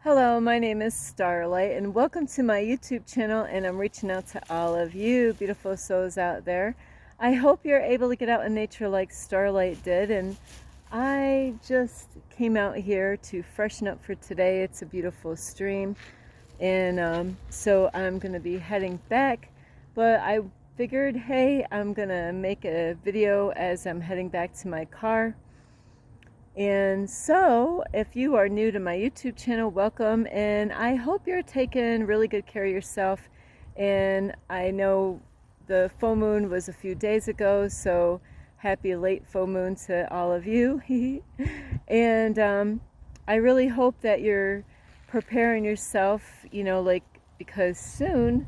Hello, my name is Starlight and welcome to my YouTube channel, and I'm reaching out to all of you beautiful souls out there. I hope you're able to get out in nature like Starlight did, and I just came out here to freshen up for today. It's a beautiful stream, and so I'm going to be heading back, but I figured, hey, I'm going to make a video as I'm heading back to my car. And so, if you are new to my YouTube channel, welcome, and I hope you're taking really good care of yourself. And I know the full moon was a few days ago, so happy late full moon to all of you. And I really hope that you're preparing yourself, because soon,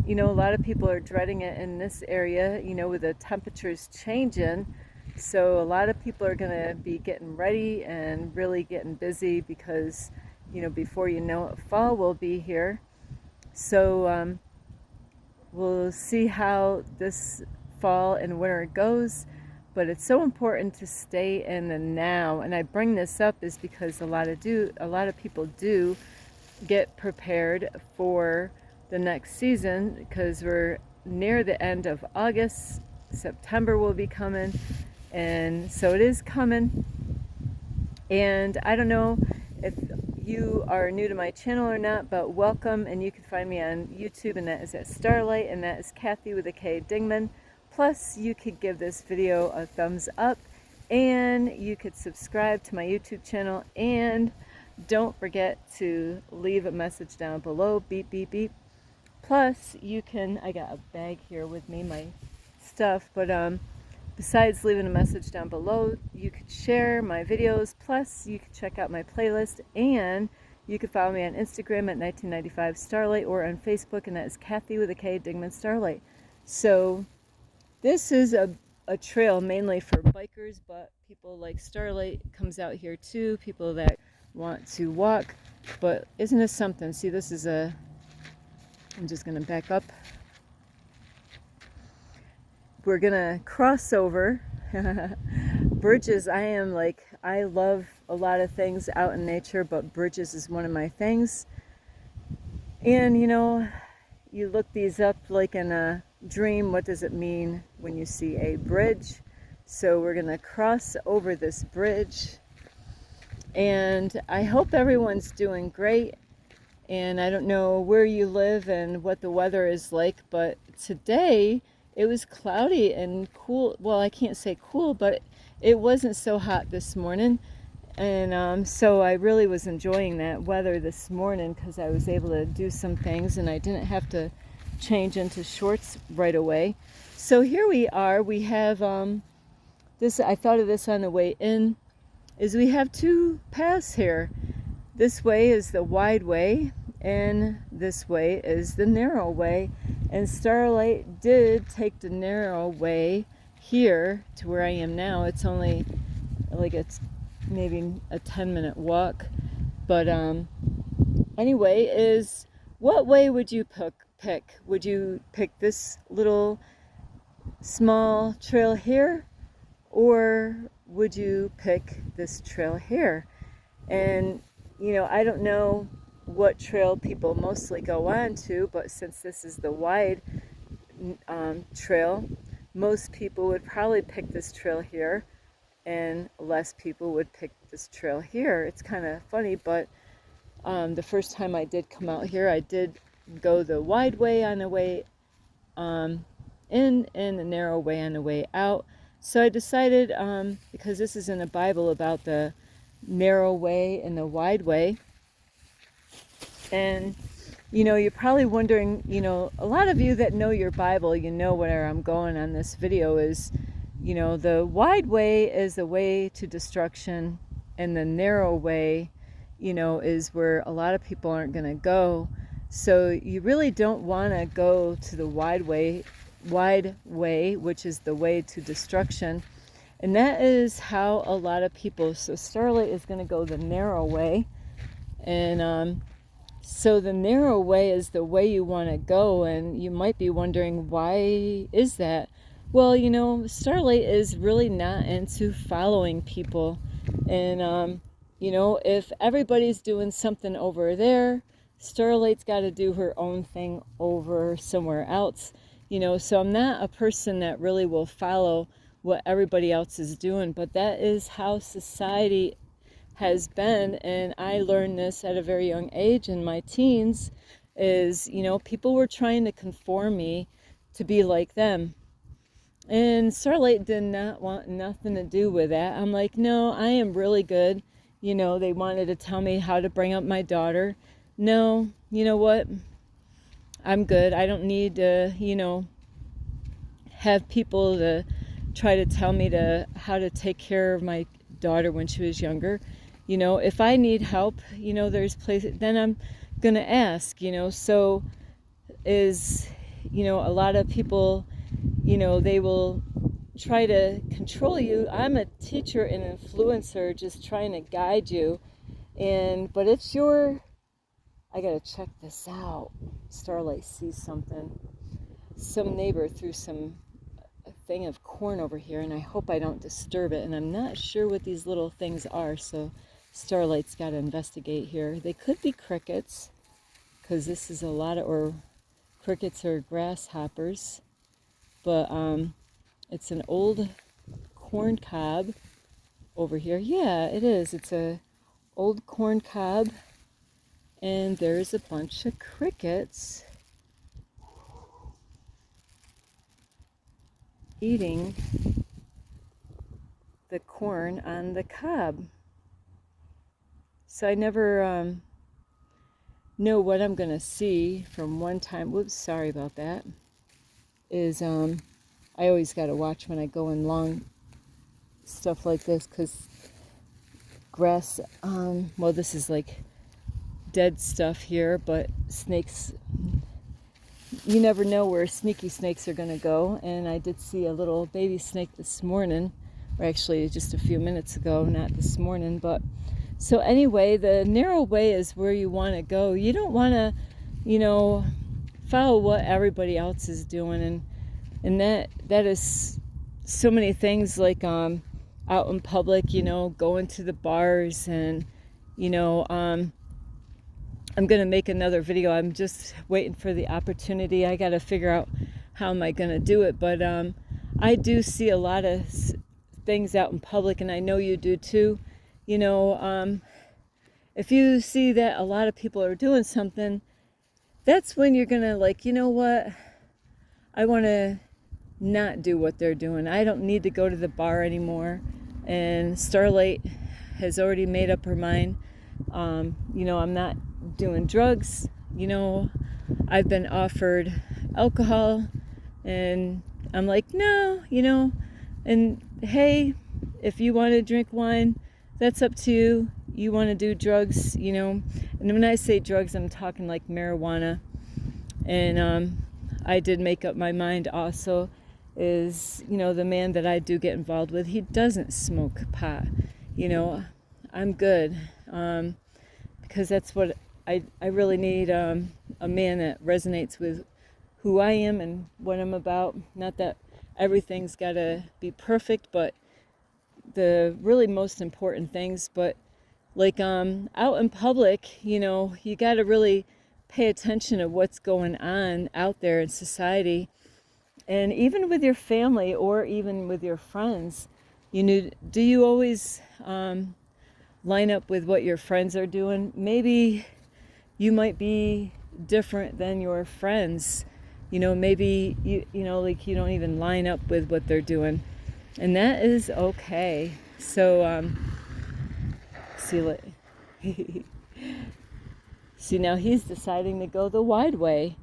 a lot of people are dreading it in this area, with the temperatures changing. So a lot of people are going to be getting ready and really getting busy because, before you know it, fall will be here. So we'll see how this fall and winter goes. But it's so important to stay in the now. And I bring this up is because a lot of people do get prepared for the next season, because we're near the end of August. September will be coming. And so it is coming, and I don't know if you are new to my channel or not, but welcome. And you can find me on YouTube, and that is at Starlight, and that is Kathy with a K Dingman. Plus you could give this video a thumbs up, and you could subscribe to my YouTube channel, and don't forget to leave a message down below, beep beep beep. Plus you can, I got a bag here with me, my stuff, but besides leaving a message down below, you could share my videos, plus you could check out my playlist, and you could follow me on Instagram at 1995 Starlight, or on Facebook, and that is Kathy with a K Dingman Starlight. So this is a trail mainly for bikers, but people like Starlight comes out here too, people that want to walk. But isn't this something? See, this is I'm just going to back up. We're gonna cross over bridges. I love a lot of things out in nature, but bridges is one of my things. And you look these up like in a dream. What does it mean when you see a bridge? So we're gonna cross over this bridge, and I hope everyone's doing great. And I don't know where you live and what the weather is like, but today it was cloudy and cool. Well, I can't say cool, but it wasn't so hot this morning. And so I really was enjoying that weather this morning, because I was able to do some things and I didn't have to change into shorts right away. So here we are. We have this, I thought of this on the way in, is we have two paths here. This way is the wide way, and this way is the narrow way. And Starlight did take the narrow way here to where I am now. It's only it's maybe a 10-minute walk. But anyway, is what way would you pick? Would you pick this little small trail here, or would you pick this trail here? And I don't know what trail people mostly go on to, but since this is the wide trail, most people would probably pick this trail here, and less people would pick this trail here. It's kind of funny, but the first time I did come out here, I did go the wide way on the way in, and the narrow way on the way out. So I decided, because this is in the Bible about the narrow way and the wide way. And you're probably wondering, a lot of you that know your Bible, where I'm going on this video is, the wide way is the way to destruction, and the narrow way, is where a lot of people aren't going to go. So you really don't want to go to the wide way, which is the way to destruction. And that is how a lot of people, so Starlight is going to go the narrow way. And so the narrow way is the way you want to go. And you might be wondering, why is that? Well, Starlight is really not into following people. And You know, if everybody's doing something over there, Starlight's got to do her own thing over somewhere else. You know, so I'm not a person that really will follow what everybody else is doing, but that is how society has been. And I learned this at a very young age in my teens is, you know, people were trying to conform me to be like them. And Starlight did not want nothing to do with that. I'm like, no, I am really good. You know, they wanted to tell me how to bring up my daughter. No, you know what? I'm good. I don't need to, you know, have people to try to tell me to how to take care of my daughter when she was younger. You know, if I need help, you know, there's places, then I'm going to ask, you know. So is, you know, a lot of people, you know, they will try to control you. I'm a teacher and influencer just trying to guide you. But it's your, I gotta check this out. Starlight sees something. Some neighbor threw a thing of corn over here, and I hope I don't disturb it. And I'm not sure what these little things are, so Starlight's got to investigate here. They could be crickets, because this is a lot of, or crickets or grasshoppers. But it's an old corn cob over here. Yeah, it is. It's a old corn cob, and there's a bunch of crickets eating the corn on the cob. So I never know what I'm going to see from one time. Whoops, sorry about that. Is I always got to watch when I go in long stuff like this, because grass, well, this is like dead stuff here, but snakes, you never know where sneaky snakes are going to go. And I did see a little baby snake this morning, or actually just a few minutes ago, not this morning. But so anyway, the narrow way is where you want to go. You don't want to, you know, follow what everybody else is doing. And that is so many things, like out in public, you know, going to the bars, and you know, I'm going to make another video. I'm just waiting for the opportunity. I got to figure out how am I going to do it. But I do see a lot of things out in public, and I know you do too. You know, if you see that a lot of people are doing something, that's when you're going to, like, you know what? I want to not do what they're doing. I don't need to go to the bar anymore. And Starlight has already made up her mind. You know, I'm not doing drugs. You know, I've been offered alcohol, and I'm like, no, you know, and hey, if you want to drink wine, that's up to you. You want to do drugs, you know, and when I say drugs, I'm talking like marijuana. And I did make up my mind also, is, you know, the man that I do get involved with, he doesn't smoke pot. You know, I'm good, because that's what I really need, a man that resonates with who I am and what I'm about. Not that everything's got to be perfect, but the really most important things. But like out in public, you know, you got to really pay attention to what's going on out there in society. And even with your family, or even with your friends, you know, do you always line up with what your friends are doing? Maybe you might be different than your friends. You know, maybe you know, like, you don't even line up with what they're doing, and that is okay. So see, now he's deciding to go the wide way.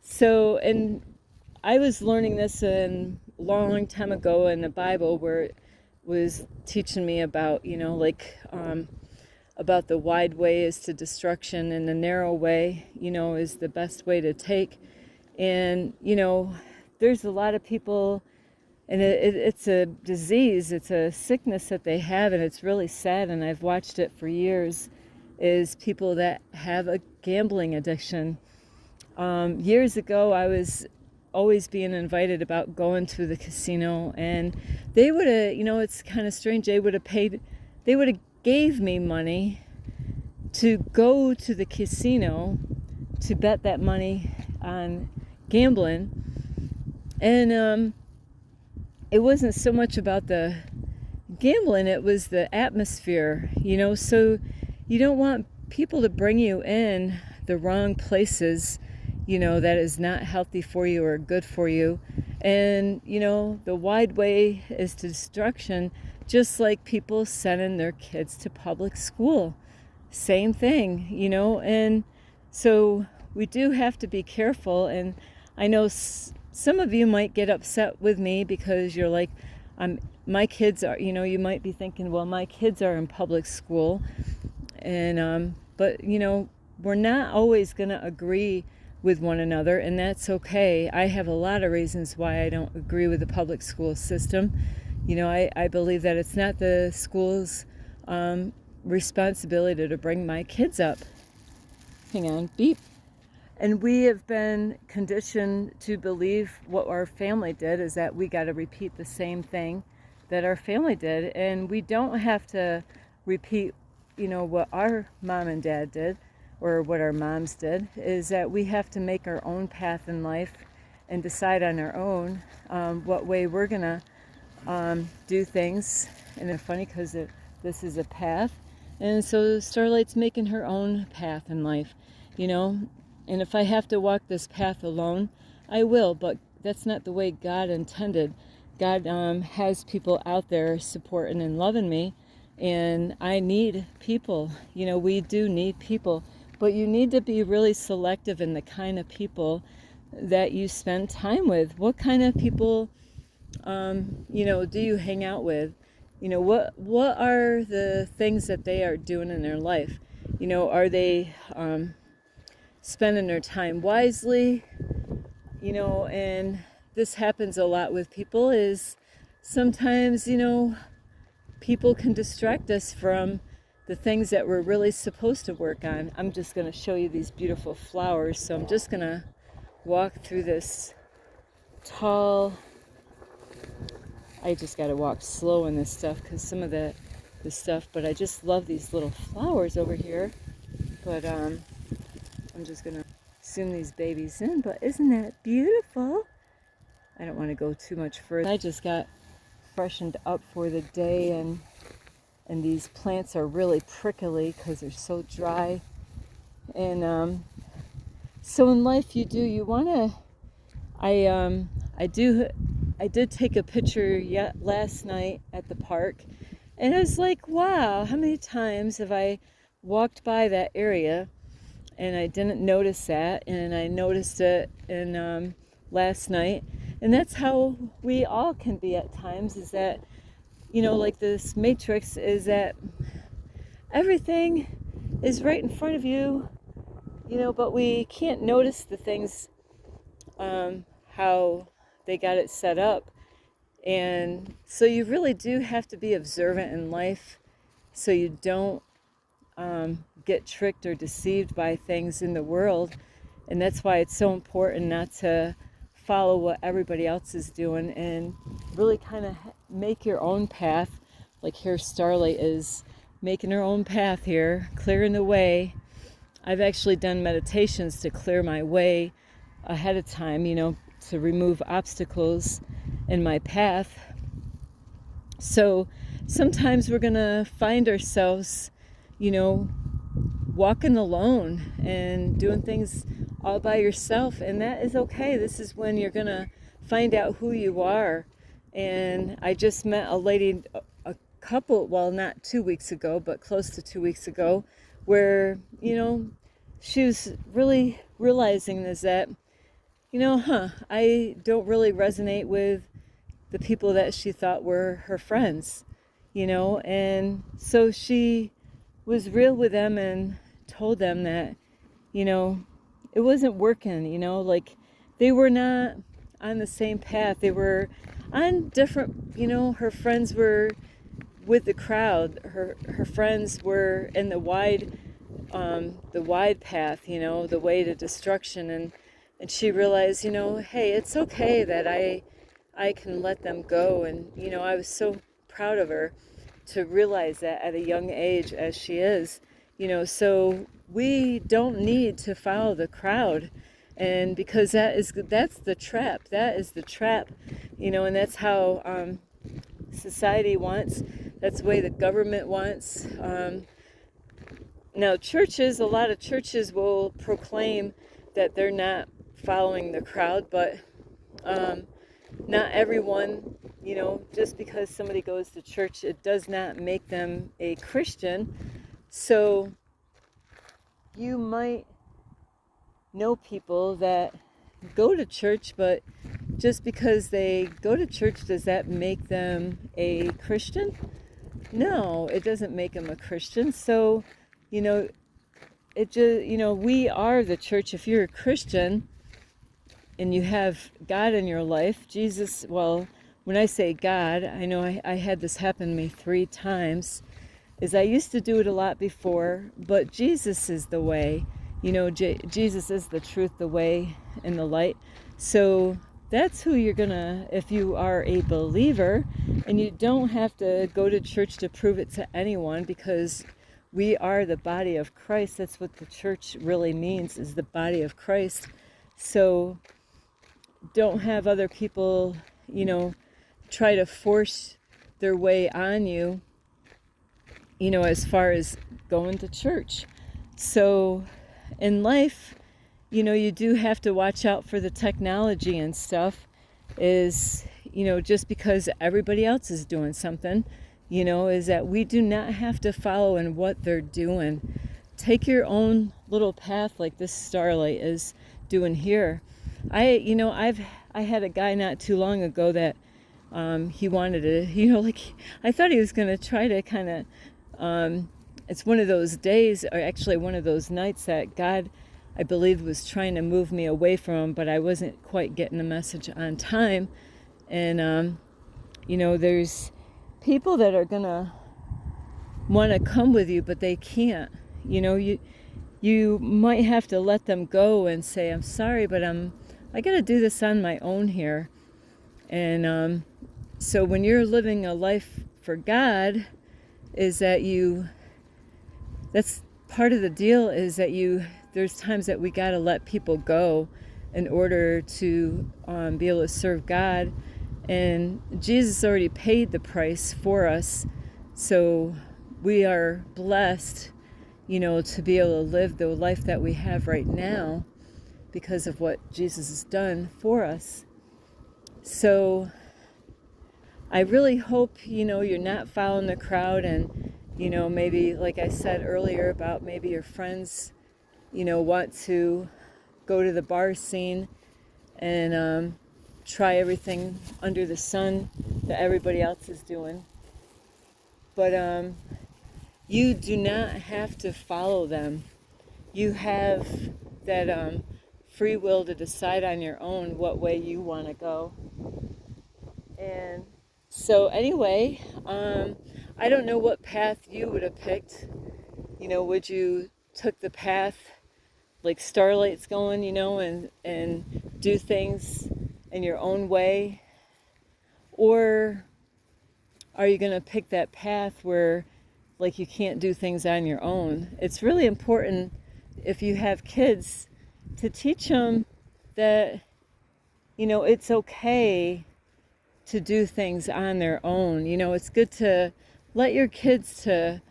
So, and I was learning this a long time ago in the Bible, where it was teaching me about, you know, like about the wide way is to destruction, and the narrow way, you know, is the best way to take. And, you know, there's a lot of people, and it's a disease, it's a sickness that they have, and it's really sad, and I've watched it for years, is people that have a gambling addiction. Years ago, I was always being invited about going to the casino, and they would have, it's kind of strange, they would have gave me money to go to the casino to bet that money on gambling. And it wasn't so much about the gambling, it was the atmosphere, so you don't want people to bring you in the wrong places, that is not healthy for you or good for you. And the wide way is to destruction, just like people sending their kids to public school, same thing, and so we do have to be careful. And I know some of you might get upset with me because you're like, my kids are, you might be thinking, well, my kids are in public school, and but we're not always going to agree with one another, and that's okay. I have a lot of reasons why I don't agree with the public school system. I believe that it's not the school's responsibility to bring my kids up. Hang on, beep. And we have been conditioned to believe what our family did is that we got to repeat the same thing that our family did. And we don't have to repeat, what our mom and dad did or what our moms did, is that we have to make our own path in life and decide on our own what way we're going to do things. And it's funny because this is a path. And so Starlight's making her own path in life, And if I have to walk this path alone, I will, but that's not the way God intended. God has people out there supporting and loving me, and I need people. We do need people, but you need to be really selective in the kind of people that you spend time with. What kind of people, do you hang out with? What are the things that they are doing in their life? Are they spending their time wisely? And this happens a lot with people, is sometimes, people can distract us from the things that we're really supposed to work on. I'm just going to show you these beautiful flowers. So I'm just going to walk through this tall, I just got to walk slow in this stuff because some of the stuff, but I just love these little flowers over here. But I'm just going to zoom these babies in, but isn't that beautiful? I don't want to go too much further. I just got freshened up for the day, and these plants are really prickly because they're so dry. And so in life you want to, I did take a picture last night at the park, and I was like, wow, how many times have I walked by that area and I didn't notice that, and I noticed it in last night. And that's how we all can be at times, is that, like this matrix, is that everything is right in front of you, but we can't notice the things, how they got it set up. And so you really do have to be observant in life so you don't get tricked or deceived by things in the world. And that's why it's so important not to follow what everybody else is doing, and really kind of make your own path. Like here, Starlight is making her own path here, clearing the way. I've actually done meditations to clear my way ahead of time, to remove obstacles in my path. So sometimes we're going to find ourselves, walking alone and doing things all by yourself, and that is okay. This is when you're going to find out who you are. And I just met a lady a couple, well, not 2 weeks ago, but close to 2 weeks ago, where, she was really realizing is that, I don't really resonate with the people that she thought were her friends, and so she was real with them and told them that, it wasn't working, like they were not on the same path. They were on different, her friends were with the crowd. Her friends were in the wide path, the way to destruction. And And she realized, hey, it's okay that I can let them go. And, I was so proud of her to realize that at a young age as she is, so we don't need to follow the crowd. And because that's the trap. That is the trap, and that's how society wants. That's the way the government wants. Now, a lot of churches will proclaim that they're not following the crowd, but not everyone, just because somebody goes to church, it does not make them a Christian. So you might know people that go to church, but just because they go to church, does that make them a Christian? No, it doesn't make them a Christian. So, it just, we are the church. If you're a Christian and you have God in your life, Jesus, well, when I say God, I know I had this happen to me 3 times, is I used to do it a lot before, but Jesus is the way. Jesus is the truth, the way, and the light. So that's who you're gonna, if you are a believer, and you don't have to go to church to prove it to anyone, because we are the body of Christ. That's what the church really means, is the body of Christ. So don't have other people, try to force their way on you, as far as going to church. So in life, you do have to watch out for the technology and stuff, is, just because everybody else is doing something, is that we do not have to follow in what they're doing. Take your own little path, like this starlight is doing here. I had a guy not too long ago that he wanted to, I thought he was going to try to kind of, it's one of those days, or actually one of those nights, that God, I believe, was trying to move me away from him, but I wasn't quite getting the message on time. And, there's people that are going to want to come with you, but they can't. You might have to let them go and say, I'm sorry, but I got to do this on my own here. And so when you're living a life for God, is that that's part of the deal, is that there's times that we got to let people go in order to be able to serve God. And Jesus already paid the price for us. So we are blessed, to be able to live the life that we have right now because of what Jesus has done for us. So I really hope, you're not following the crowd, and, maybe, like I said earlier, about maybe your friends, want to go to the bar scene and try everything under the sun that everybody else is doing. But you do not have to follow them. You have that free will to decide on your own what way you want to go. And so anyway, I don't know what path you would have picked. Would you took the path like Starlight's going, and do things in your own way? Or are you going to pick that path where, like, you can't do things on your own? It's really important, if you have kids, to teach them that, it's okay to do things on their own. It's good to let your kids they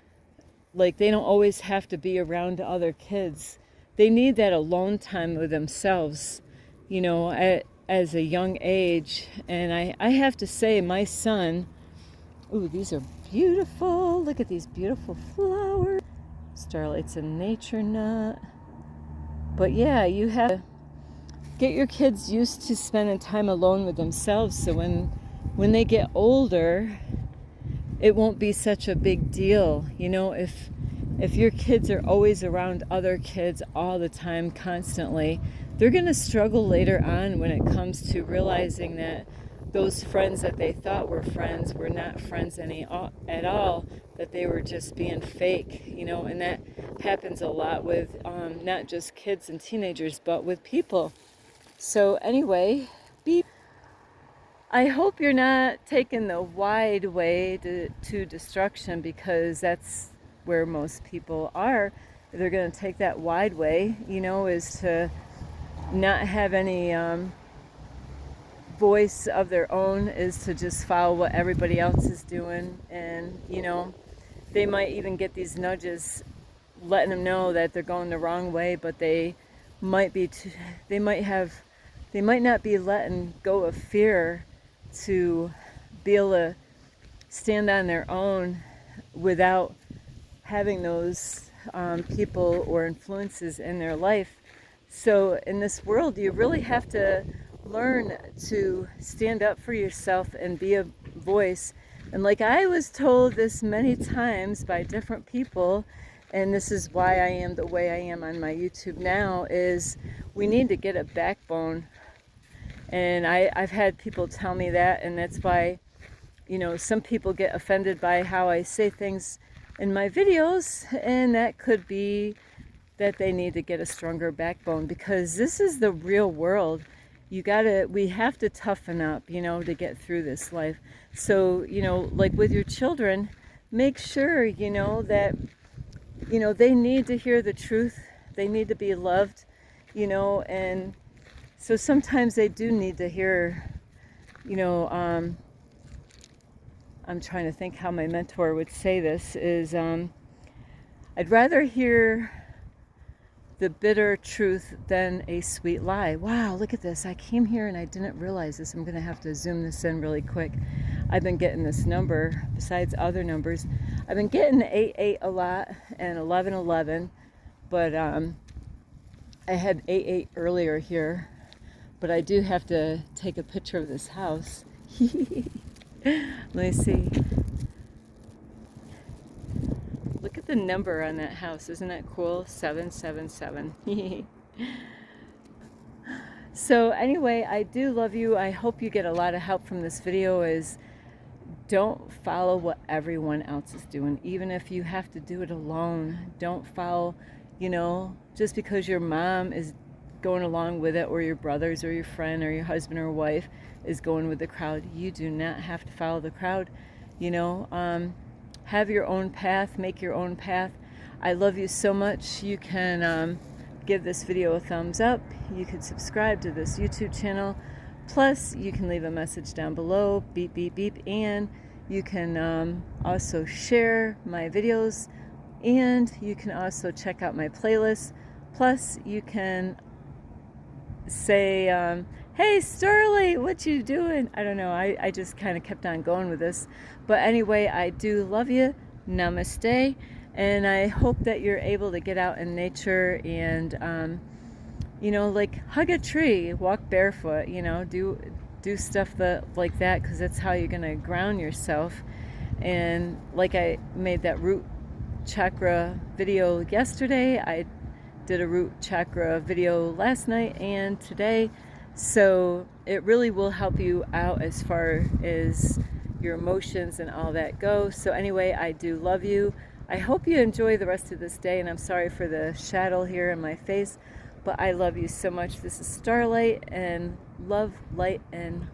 don't always have to be around other kids. They need that alone time with themselves, as a young age. And I have to say, my son, ooh, these are beautiful. Look at these beautiful flowers. Starlight's a nature nut. But yeah, you have to get your kids used to spending time alone with themselves, so when they get older, it won't be such a big deal. If your kids are always around other kids all the time, constantly, they're going to struggle later on when it comes to realizing that those friends that they thought were friends were not friends at all, that they were just being fake, and that happens a lot with not just kids and teenagers, but with people. So anyway, beep. I hope you're not taking the wide way to destruction, because that's where most people are. They're going to take that wide way, you know, is to not have any voice of their own, is to just follow what everybody else is doing. And, you know, they might even get these nudges letting them know that they're going the wrong way, but might be too, they might have they might not be letting go of fear to be able to stand on their own without having those people or influences in their life. So in this world, you really have to learn to stand up for yourself and be a voice. And like I was told this many times by different people, and this is why I am the way I am on my YouTube now, is we need to get a backbone. And I've had people tell me that, and that's why, you know, some people get offended by how I say things in my videos, and that could be that they need to get a stronger backbone, because this is the real world. We have to toughen up, you know, to get through this life. So, you know, like with your children, make sure, you know, that, you know, they need to hear the truth. They need to be loved, you know, and so sometimes they do need to hear, you know, I'm trying to think how my mentor would say this, is I'd rather hear the bitter truth than a sweet lie. Wow, look at this. I came here and I didn't realize this. I'm going to have to zoom this in really quick. I've been getting this number, besides other numbers. I've been getting 88 a lot and 1111, but I had 88 earlier here, but I do have to take a picture of this house. Let me see. Look at the number on that house. Isn't that cool? 777. So anyway, I do love you. I hope you get a lot of help from this video. Is don't follow what everyone else is doing, even if you have to do it alone. Don't follow, you know, just because your mom is going along with it, or your brothers or your friend or your husband or wife is going with the crowd. You do not have to follow the crowd, you know. Have your own path, make your own path. I love you so much. You can give this video a thumbs up. You can subscribe to this YouTube channel. Plus, you can leave a message down below, beep, beep, beep. And you can also share my videos. And you can also check out my playlist. Plus, you can say, hey, Starlight, what you doing? I don't know. I just kind of kept on going with this. But anyway, I do love you. Namaste. And I hope that you're able to get out in nature and, you know, like hug a tree, walk barefoot, you know, do stuff like that, because that's how you're going to ground yourself. And like I made that root chakra video yesterday, I did a root chakra video last night and today. So it really will help you out as far as your emotions and all that go. So anyway, I do love you. I hope you enjoy the rest of this day, and I'm sorry for the shadow here in my face, but I love you so much. This is Starlight, and love, light, and